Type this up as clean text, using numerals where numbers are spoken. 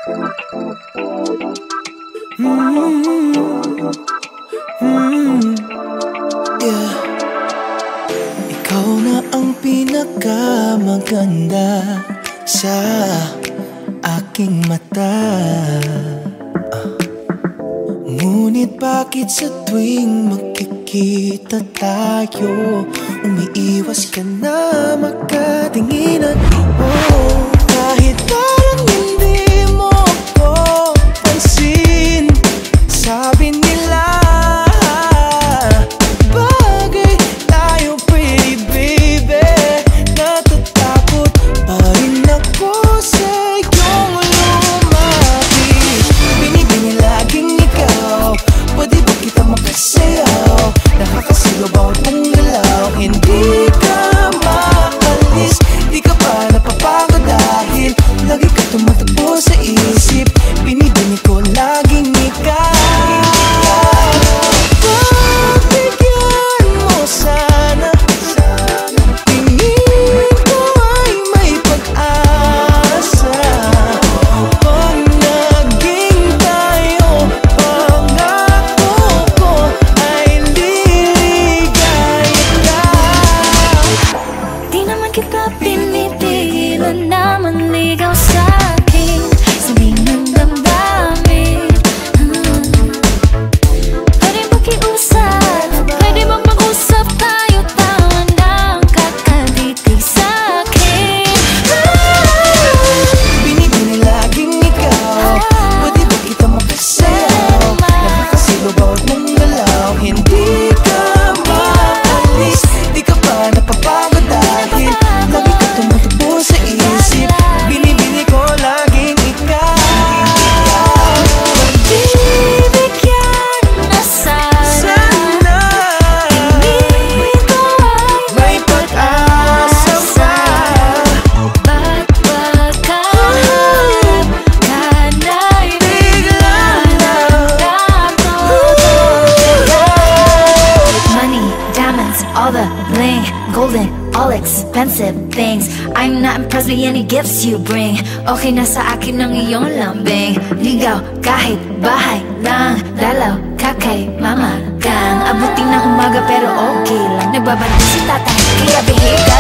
Yeah. Ikaw na ang pinakamaganda sa aking mata. Ngunit bakit sa tuwing magkikita tayo, umiiwas ka na magkatinginan? Oh, kahit parang hindi mo ko pansin, sabi nila bagay tayo, pretty baby. Natatakot pa rin ako sa iyong lumapit. Binibini laging ikaw, pwede ba kita makasayaw? Nakakasigaw bawat mong galaw, hindi ka maalis. Di ka pa napapagod dahil lagi ka tumatakbo sa isip. Binibini ko laging ikaw. Pagbigyan mo sana, tingin ko ay may pag-asa. Pag naging tayo, pangako ko ay liligaya ka. Di naman kita pinipigilan na manligaw sa'kin, sabihin ng damdamin. Pwede makiusap, pwede bang mag-usap tayo, tawa ng kakaditig sa'kin. Binibini laging ikaw, pwede ba kita makasayaw? Nakakasigaw bawat mong galaw, hindi ka maalis. Di ka pa napapagod dahil lagi ka tumatakbo sa isip. Binibini ko laging ikaw. Bibigyan na sana, Sana tingin ko ay may pag-asa pa. ba't pagkaharap ka na'y bigla lang natutulog? Money, diamonds, all the bling, golden, all expensive things. I'm not impressed by any gifts you bring. Okay na sa akin ang iyong lambing. Ligaw kahit bahay lang, dalaw ka kay mama gang. Abutin ng umaga pero okay lang, nagbabalik si tatay, kaya behave ka